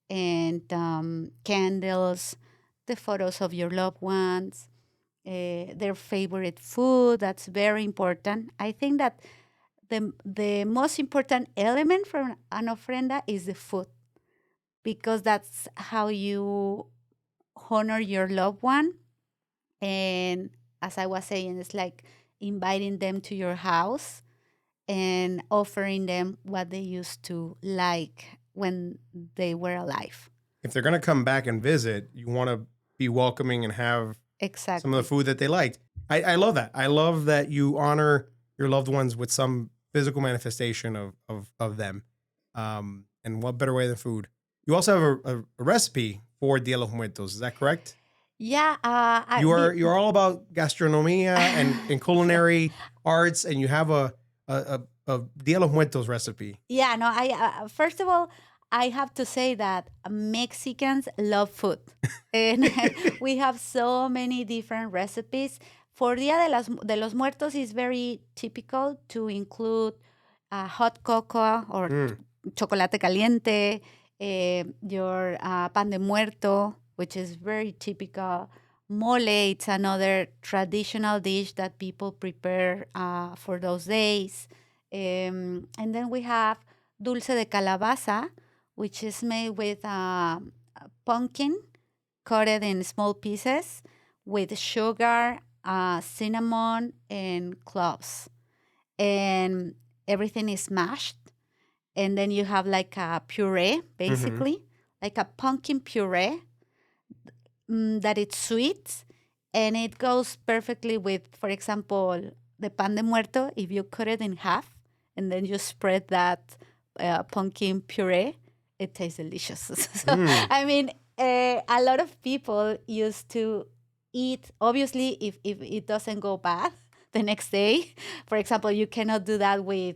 S7: and candles, the photos of your loved ones, their favorite food. That's very important. I think that the most important element from an ofrenda is the food, because that's how you honor your loved one. And as I was saying, it's like inviting them to your house and offering them what they used to like when they were alive.
S8: If they're going to come back and visit, you want to be welcoming and have
S7: Exactly.
S8: some of the food that they liked. I love that. I love that you honor your loved ones with some physical manifestation of them. And and what better way than food? You also have a recipe for Dia de los Muertos. Is that correct?
S7: Yeah.
S8: You're all about gastronomia and culinary arts, and you have a Dia de los Muertos recipe.
S7: Yeah, no, I first of all, I have to say that Mexicans love food. And we have so many different recipes. For Dia de los Muertos, is very typical to include hot cocoa or chocolate caliente, your pan de muerto, which is very typical. Mole, it's another traditional dish that people prepare for those days. And then we have dulce de calabaza, which is made with pumpkin coated in small pieces with sugar, cinnamon, and cloves. And everything is mashed. And then you have like a puree, basically, like a pumpkin puree that it's sweet. And it goes perfectly with, for example, the pan de muerto. If you cut it in half and then you spread that pumpkin puree, it tastes delicious. So, I mean, a lot of people used to eat, obviously, if it doesn't go bad the next day. For example, you cannot do that with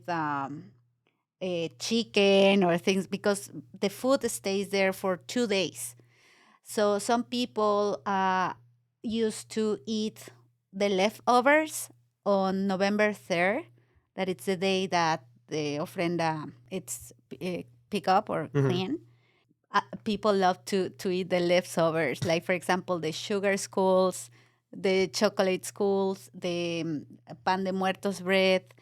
S7: chicken or things because the food stays there for 2 days. So some people used to eat the leftovers on November 3rd. That it's the day that the ofrenda it's pick up or clean. People love to eat the leftovers, like for example the sugar skulls, the chocolate skulls, the pan de muertos bread.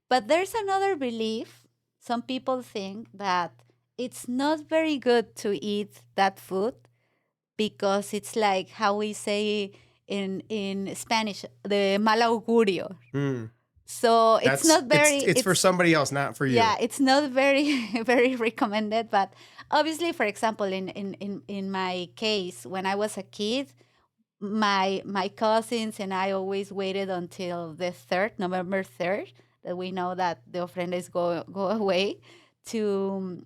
S7: But there's another belief. Some people think that it's not very good to eat that food because it's like how we say in Spanish, the mal augurio. So it's not very...
S8: It's for somebody else, not for you.
S7: Yeah, it's not very, very recommended. But obviously, for example, in my case, when I was a kid, my cousins and I always waited until the 3rd, November 3rd, that we know that the ofrendas go away to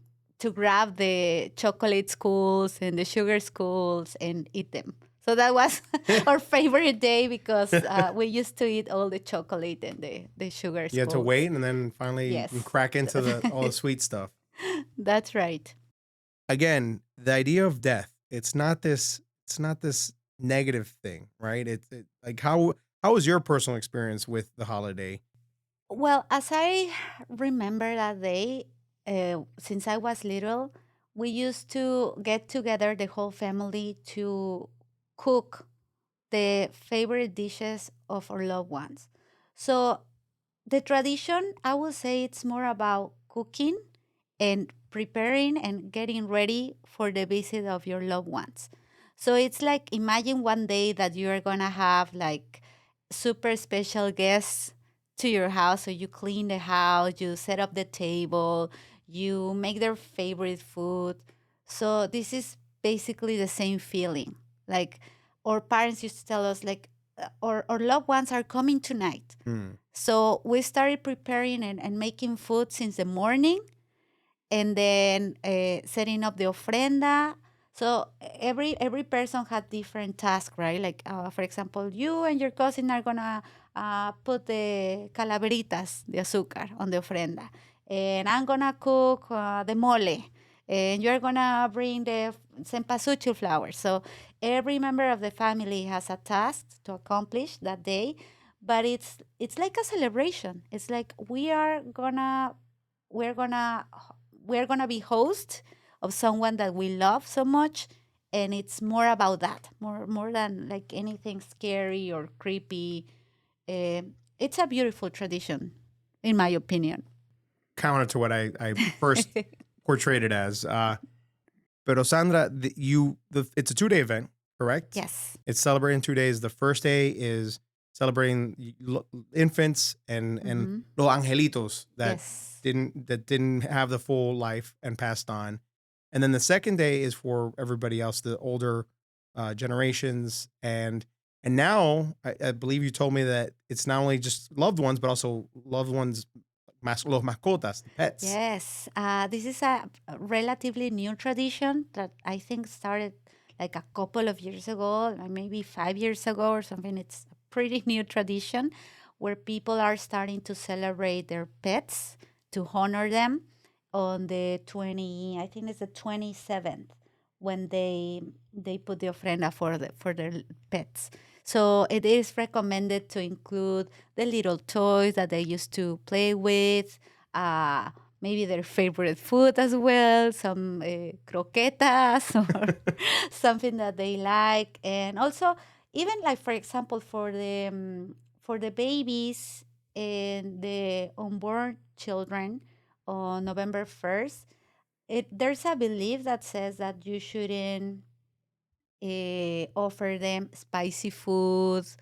S7: grab the chocolate skulls and the sugar skulls and eat them. So that was our favorite day because we used to eat all the chocolate and the sugar skulls.
S8: You had to wait and then finally you can crack into all the sweet stuff.
S7: That's right.
S8: Again, the idea of death, it's not this negative thing, right? Like how was your personal experience with the holiday?
S7: Well, as I remember that day, since I was little, we used to get together, the whole family, to cook the favorite dishes of our loved ones. So the tradition, I would say it's more about cooking and preparing and getting ready for the visit of your loved ones. So it's like, imagine one day that you're going to have like super special guests to your house. So you clean the house, you set up the table, you make their favorite food. So this is basically the same feeling. Like our parents used to tell us, like, our loved ones are coming tonight. So we started preparing and making food since the morning, and then setting up the ofrenda. So every person had different tasks, right? Like, for example, you and your cousin are gonna put the calaveritas de azúcar on the ofrenda, and I'm gonna cook the mole, and you're gonna bring the cempasúchil flowers. So every member of the family has a task to accomplish that day, but it's like a celebration. It's like we're gonna be host of someone that we love so much, and it's more about that, more than like anything scary or creepy. It's a beautiful tradition, in my opinion.
S8: Counter to what I first portrayed it as. Pero Sandra, it's a 2-day event, correct?
S7: Yes.
S8: It's celebrating 2 days. The first day is celebrating infants and los angelitos that didn't have the full life and passed on. And then the second day is for everybody else, the older generations. And now I believe you told me that it's not only just loved ones, but also loved ones los mascotas, pets.
S7: Yes, this is a relatively new tradition that I think started like a couple of years ago, like maybe 5 years ago or something. It's a pretty new tradition where people are starting to celebrate their pets to honor them on the I think it's the 27th when they put the ofrenda for their pets. So it is recommended to include the little toys that they used to play with, maybe their favorite food as well, some croquetas or something that they like. And also, even like, for example, for the babies and the unborn children on November 1st, there's a belief that says that you shouldn't offer them spicy foods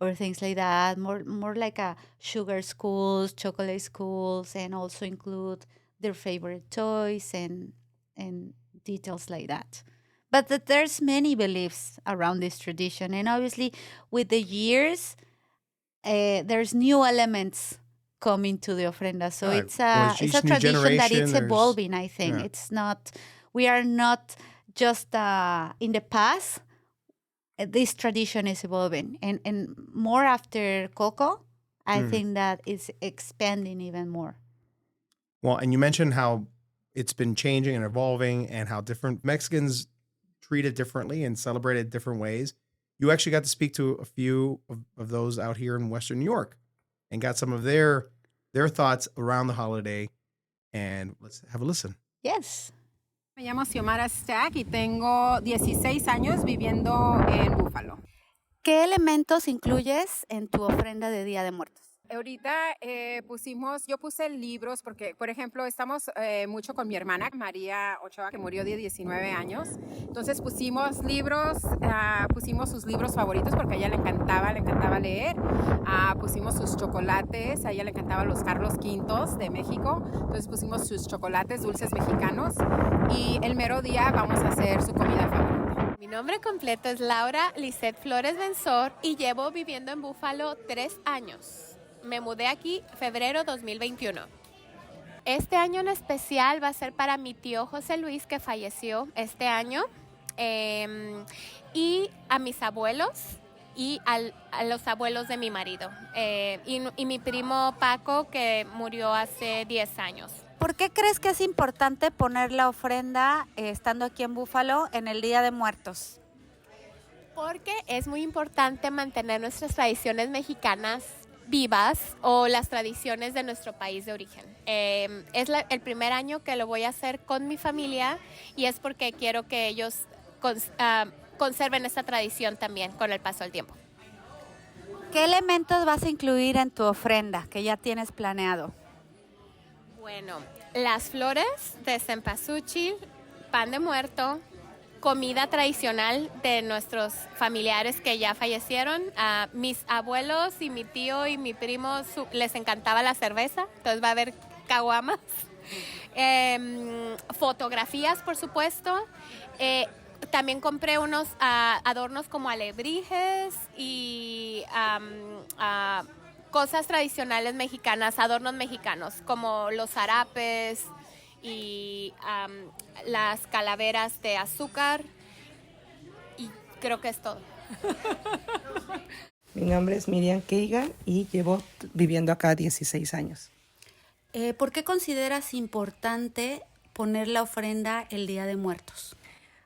S7: or things like that. More like a sugar schools, chocolate schools, and also include their favorite toys and details like that. But there's many beliefs around this tradition, and obviously with the years, there's new elements coming to the ofrenda. So
S8: Right.
S7: it's
S8: With
S7: a
S8: each new
S7: tradition that
S8: generation,
S7: it's
S8: there's-
S7: evolving. I think
S8: yeah.
S7: it's not. We are not just in the past. This tradition is evolving, and more after Coco, I think that it's expanding even more.
S8: Well, and you mentioned how it's been changing and evolving and how different Mexicans treat it differently and celebrate it different ways. You actually got to speak to a few of those out here in Western New York and got some of their thoughts around the holiday. And let's have a listen.
S7: Yes.
S9: Me llamo Xiomara Stack y tengo 16 años viviendo en Búfalo.
S7: ¿Qué elementos incluyes en tu ofrenda de Día de Muertos?
S9: Ahorita yo puse libros porque, por ejemplo, estamos mucho con mi hermana María Ochoa, que murió de 19 años. Entonces pusimos libros, pusimos sus libros favoritos porque a ella le encantaba leer. Pusimos sus chocolates, a ella le encantaban los Carlos V de México. Entonces pusimos sus chocolates dulces mexicanos y el mero día vamos a hacer su comida favorita.
S10: Mi nombre completo es Laura Lisette Flores Benzor y llevo viviendo en Búfalo 3 años. Me mudé aquí febrero 2021. Este año en especial va a ser para mi tío José Luis, que falleció este año, y a mis abuelos y a los abuelos de mi marido, y mi primo Paco, que murió hace 10 años.
S7: ¿Por qué crees que es importante poner la ofrenda estando aquí en Búfalo en el Día de Muertos?
S10: Porque es muy importante mantener nuestras tradiciones mexicanas vivas o las tradiciones de nuestro país de origen. Es el primer año que lo voy a hacer con mi familia y es porque quiero que ellos conserven esta tradición también con el paso del tiempo.
S7: ¿Qué elementos vas a incluir en tu ofrenda que ya tienes planeado?
S10: Bueno, las flores de cempasúchil, pan de muerto, comida tradicional de nuestros familiares que ya fallecieron. A mis abuelos y mi tío y mi primo les encantaba la cerveza, entonces va a haber caguamas. Fotografías, por supuesto. También compré unos adornos como alebrijes y cosas tradicionales mexicanas, adornos mexicanos, como los zarapes y las calaveras de azúcar, y creo que es todo.
S11: Mi nombre es Miriam Keigan y llevo viviendo acá 16 años.
S7: ¿Por qué consideras importante poner la ofrenda el Día de Muertos?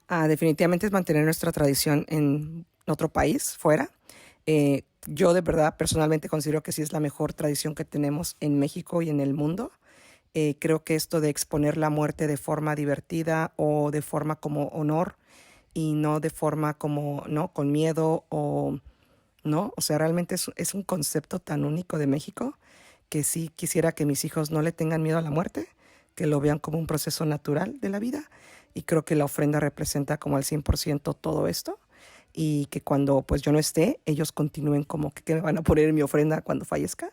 S11: Definitivamente es mantener nuestra tradición en otro país, fuera. Yo de verdad personalmente considero que sí es la mejor tradición que tenemos en México y en el mundo. Creo que esto de exponer la muerte de forma divertida o de forma como honor y no de forma como, ¿no?, con miedo o, ¿no? O sea, realmente es un concepto tan único de México que sí quisiera que mis hijos no le tengan miedo a la muerte, que lo vean como un proceso natural de la vida, y creo que la ofrenda representa como al 100% todo esto, y que cuando pues yo no esté, ellos continúen como que me van a poner en mi ofrenda cuando fallezca,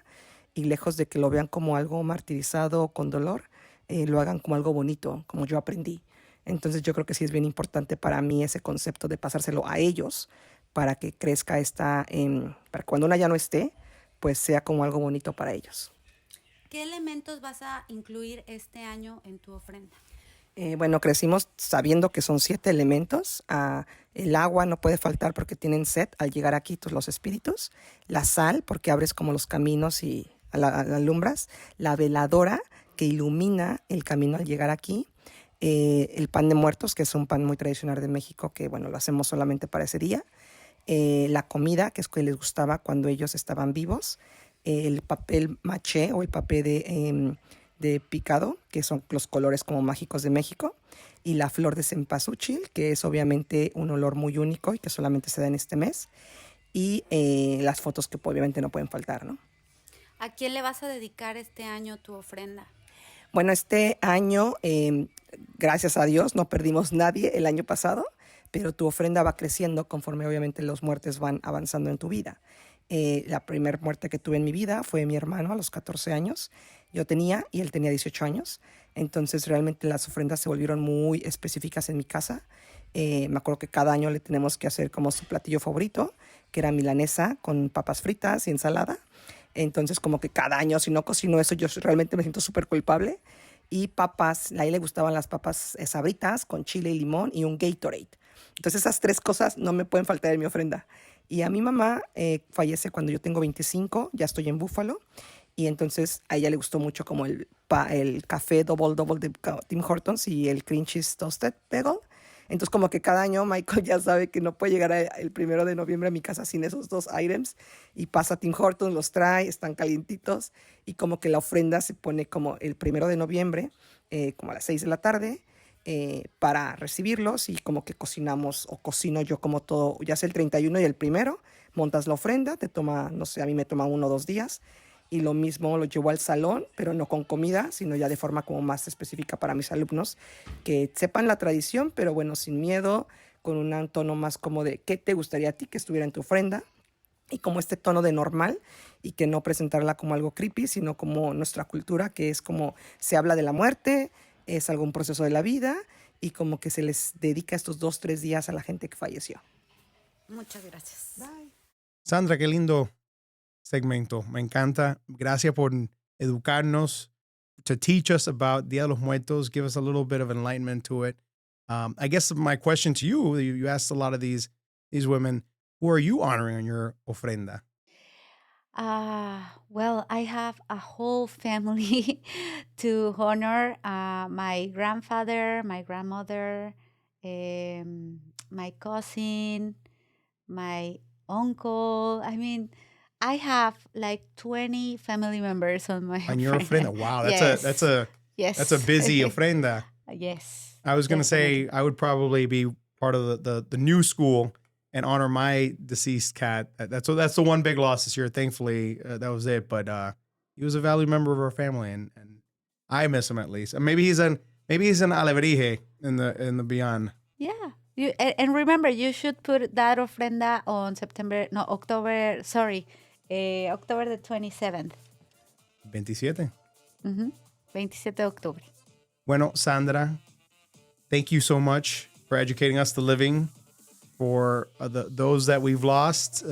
S11: y lejos de que lo vean como algo martirizado o con dolor, lo hagan como algo bonito, como yo aprendí. Entonces yo creo que sí es bien importante para mí ese concepto de pasárselo a ellos para que crezca para cuando una ya no esté, pues sea como algo bonito para ellos.
S7: ¿Qué elementos vas a incluir este año en tu ofrenda?
S11: Bueno, crecimos sabiendo que son 7 elementos. El agua no puede faltar porque tienen sed al llegar aquí los espíritus. La sal, porque abres como los caminos y alumbras. La veladora, que ilumina el camino al llegar aquí. El pan de muertos, que es un pan muy tradicional de México, que bueno, lo hacemos solamente para ese día. La comida, que es que les gustaba cuando ellos estaban vivos. El papel maché o el papel de picado, que son los colores como mágicos de México, y la flor de cempasúchil, que es obviamente un olor muy único y que solamente se da en este mes, y las fotos que obviamente no pueden faltar, ¿no?
S7: ¿A quién le vas a dedicar este año tu ofrenda?
S11: Bueno, este año, gracias a Dios, no perdimos nadie el año pasado, pero tu ofrenda va creciendo conforme obviamente los muertes van avanzando en tu vida. La primera muerte que tuve en mi vida fue mi hermano a los 14 años. Yo tenía y él tenía 18 años. Entonces realmente las ofrendas se volvieron muy específicas en mi casa. Me acuerdo que cada año le tenemos que hacer como su platillo favorito, que era milanesa con papas fritas y ensalada. Entonces como que cada año, si no cocino eso, yo realmente me siento súper culpable. Y papas, a él le gustaban las papas sabritas con chile y limón y un Gatorade. Entonces esas 3 cosas no me pueden faltar en mi ofrenda. Y a mi mamá fallece cuando yo tengo 25, ya estoy en Buffalo. Y entonces a ella le gustó mucho como el café double de Tim Hortons y el cream cheese toasted bagel. Entonces como que cada año Michael ya sabe que no puede llegar el 1 de noviembre a mi casa sin esos 2 items. Y pasa a Tim Hortons, los trae, están calientitos. Y como que la ofrenda se pone como el 1 de noviembre, como a las 6 de la tarde. Para recibirlos y como que cocinamos o cocino yo como todo, ya sea el 31 y el 1, montas la ofrenda, te toma, no sé, a mí me toma 1 o 2 días y lo mismo lo llevo al salón, pero no con comida, sino ya de forma como más específica para mis alumnos, que sepan la tradición, pero bueno, sin miedo, con un tono más como de qué te gustaría a ti que estuviera en tu ofrenda y como este tono de normal y que no presentarla como algo creepy, sino como nuestra cultura, que es como se habla de la muerte, es algún proceso de la vida y como que se les dedica estos 2-3 días a la gente que falleció.
S7: Muchas gracias.
S11: Bye.
S1: Sandra, qué lindo segmento. Me encanta. Gracias por educarnos, to teach us about Dia de los Muertos, give us a little bit of enlightenment to it. I guess my question to you asked a lot of these women, who are you honoring on your ofrenda?
S7: Well, I have a whole family to honor. My grandfather, my grandmother, my cousin, my uncle. I mean, I have like 20 family members on my
S1: On your ofrenda. Wow,
S7: Yes.
S1: that's a busy ofrenda.
S7: Yes.
S1: I was going to say I would probably be part of the new school and honor my deceased cat. That's the one big loss this year. Thankfully, that was it. But he was a valued member of our family, and I miss him at least. And maybe he's an alebrije in the beyond.
S7: Yeah. And remember, you should put that ofrenda on October the 27th.
S1: 27.
S7: 27 de octubre.
S1: Bueno, Sandra, thank you so much for educating us, the living. For those that we've lost,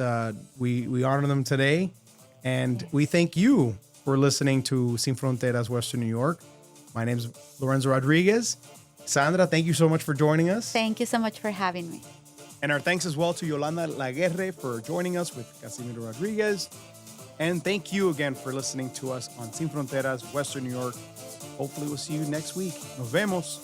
S1: we honor them today. And we thank you for listening to Sin Fronteras Western New York. My name is Lorenzo Rodríguez. Sandra, thank you so much for joining us.
S7: Thank you so much for having me.
S1: And our thanks as well to Yolanda LaGuerre for joining us with Casimiro Rodríguez. And thank you again for listening to us on Sin Fronteras Western New York. Hopefully we'll see you next week. Nos vemos.